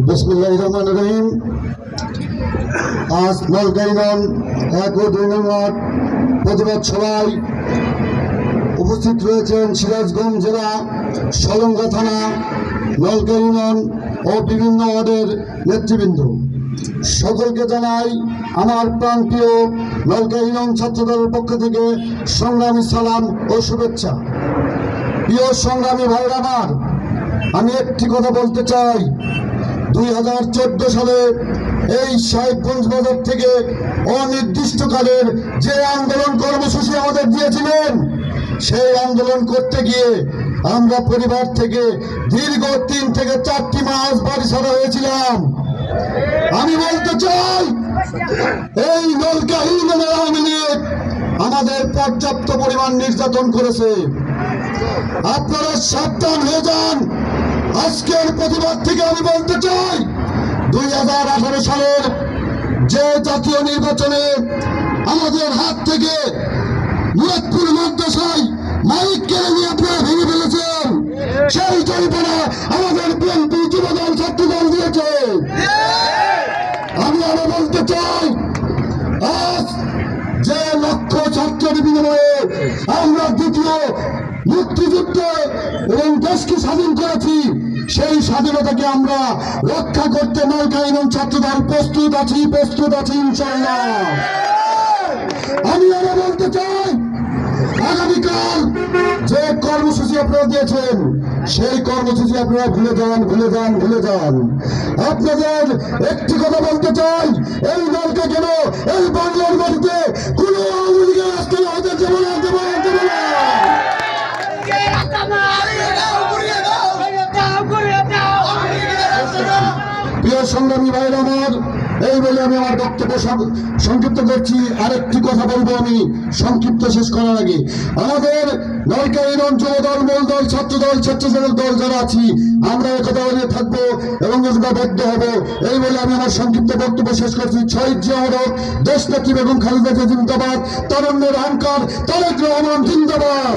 বিসমিল্লাহির রহমানির রহিম। আজ নলকাইনন 1 ও 2 নং ওয়ার্ড প্রতিবাদ সভায় উপস্থিত রয়েছেন সিরাজগঞ্জ জেলা সলঙ্গা থানা নলকাইনন ও বিভিন্ন ওয়ার্ডের নেতৃবৃন্দ। সকলকে জানাই আমার প্রাণপ্রিয় নলকাইনন ছাত্রদলের পক্ষ থেকে সংগ্রামী সালাম ও শুভেচ্ছা। প্রিয় সংগ্রামী ভাইরা আমার, আমি একটি কথা বলতে চাই। 2014 সালে এই সাহেবগঞ্জ বাজার থেকে অনির্দিষ্টকালের যে আন্দোলন কর্মসূচি আমাদের দিয়েছিলেন, সেই আন্দোলন করতে গিয়ে আমরা পরিবার থেকে দীর্ঘ 3 থেকে 4টি মাস বাড়ি ছাড়া হয়েছিলাম। আমি বলতে চাই, এই নলকাইনন আওয়ামী লীগ আমাদের পর্যাপ্ত পরিমাণ নির্যাতন করেছে। আপনারা সাবধান হয়ে যান। আজকের প্রতিবাদ থেকে আমি বলতে চাই, 2018 সালের যে জাতীয় নির্বাচনে আমাদের হাত থেকে মুরাদপুর মাদ্রাসায় মাইক কেড়ে নিয়ে আপনারা ভেঙে ফেলেছেন, সেই জরিমানা আমাদের বিএনপি যুবদল ছাত্রদল দিয়েছে। আমি আরো বলতে চাই, আজ যে লক্ষ ছাত্রের বিনিময়ে আমরা দ্বিতীয় মুক্তিযুদ্ধ এবং দেশকে স্বাধীন করেছি, সেই স্বাধীনতাকে আমরা রক্ষা করতে নলকাইনন ছাত্রদল প্রস্তুত আছি ইনশাআল্লাহ। আমি আরো বলতে চাই, আগামীকাল যে কর্মসূচি আপনারা দিয়েছেন, সেই কর্মসূচি আপনারা ভুলে যান। আপনাদের একটি কথা বলতে চাই, এই দলকে কেন এই বাংলার মাটিতে কোন আওয়ামী লীগের রাস্তায় হতে দেব না। প্রিয় সংগ্রামী ভাইরা আমার, এই বলে আমি আমার বক্তব্য সংক্ষিপ্ত করছি। আরেকটি কথা বলবো আমি সংক্ষিপ্ত শেষ করার আগে। আমাদের নলকাইনন যুবদল, মূলদল, ছাত্রদল, স্বেচ্ছাসেবক দল যারা আছি, আমরা একতা হয়ে থাকবো এবং একতাবদ্ধ হবো। এই বলে আমি আমার সংক্ষিপ্ত বক্তব্য শেষ করছি। শহীদ জিয়া হক, দেশনেত্রী বেগম খালেদা জিয়া জিন্দাবাদ, তারুণ্যের অহংকার তারেক রহমান জিন্দাবাদ।